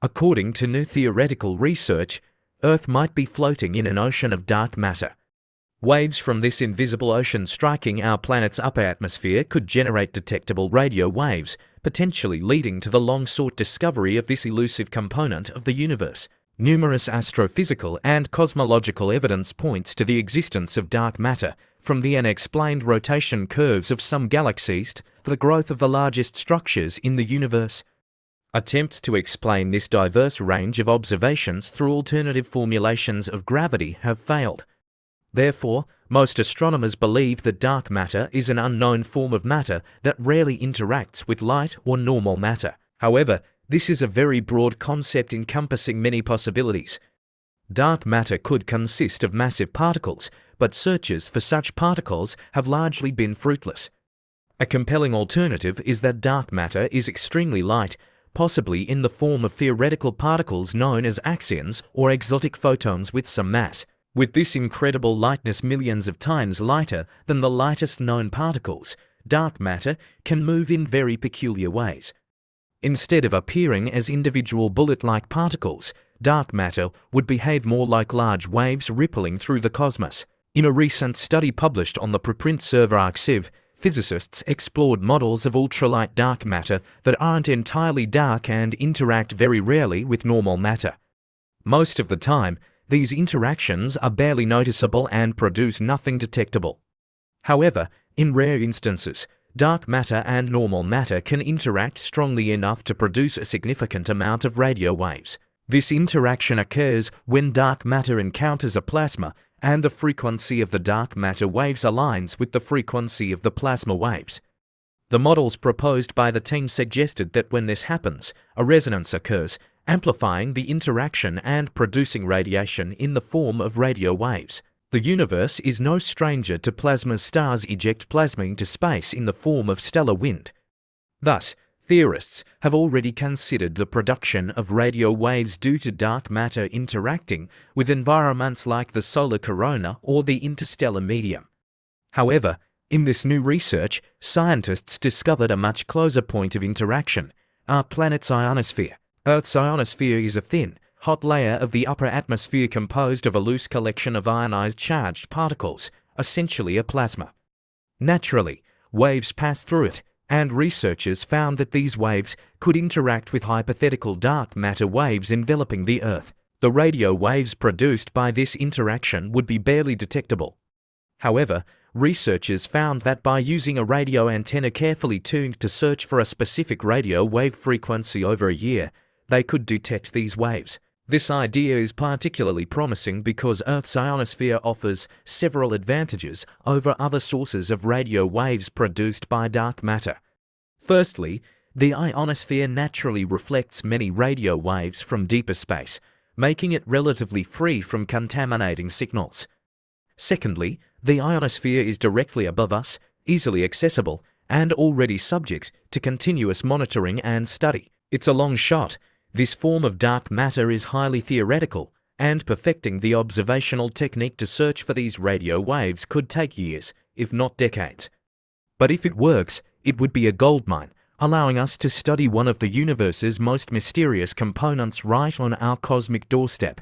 According to new theoretical research, Earth might be floating in an ocean of dark matter. Waves from this invisible ocean striking our planet's upper atmosphere could generate detectable radio waves, potentially leading to the long-sought discovery of this elusive component of the universe. Numerous astrophysical and cosmological evidence points to the existence of dark matter, from the unexplained rotation curves of some galaxies to the growth of the largest structures in the universe. Attempts to explain this diverse range of observations through alternative formulations of gravity have failed. Therefore, most astronomers believe that dark matter is an unknown form of matter that rarely interacts with light or normal matter. However, this is a very broad concept encompassing many possibilities. Dark matter could consist of massive particles, but searches for such particles have largely been fruitless. A compelling alternative is that dark matter is extremely light, possibly in the form of theoretical particles known as axions or exotic photons with some mass. With this incredible lightness millions of times lighter than the lightest known particles, dark matter can move in very peculiar ways. Instead of appearing as individual bullet-like particles, dark matter would behave more like large waves rippling through the cosmos. In a recent study published on the preprint server Arxiv, physicists explored models of ultralight dark matter that aren't entirely dark and interact very rarely with normal matter. Most of the time, these interactions are barely noticeable and produce nothing detectable. However, in rare instances, dark matter and normal matter can interact strongly enough to produce a significant amount of radio waves. This interaction occurs when dark matter encounters a plasma and the frequency of the dark matter waves aligns with the frequency of the plasma waves. The models proposed by the team suggested that when this happens, a resonance occurs, amplifying the interaction and producing radiation in the form of radio waves. The universe is no stranger to plasma. Stars eject plasma into space in the form of stellar wind. Thus, theorists have already considered the production of radio waves due to dark matter interacting with environments like the solar corona or the interstellar medium. However, in this new research, scientists discovered a much closer point of interaction: our planet's ionosphere. Earth's ionosphere is a thin, hot layer of the upper atmosphere composed of a loose collection of ionized charged particles, essentially a plasma. Naturally, waves pass through it, and researchers found that these waves could interact with hypothetical dark matter waves enveloping the Earth. The radio waves produced by this interaction would be barely detectable. However, researchers found that by using a radio antenna carefully tuned to search for a specific radio wave frequency over a year, they could detect these waves. This idea is particularly promising because Earth's ionosphere offers several advantages over other sources of radio waves produced by dark matter. Firstly, the ionosphere naturally reflects many radio waves from deeper space, making it relatively free from contaminating signals. Secondly, the ionosphere is directly above us, easily accessible, and already subject to continuous monitoring and study. It's a long shot. This form of dark matter is highly theoretical, and perfecting the observational technique to search for these radio waves could take years, if not decades. But if it works, it would be a goldmine, allowing us to study one of the universe's most mysterious components right on our cosmic doorstep.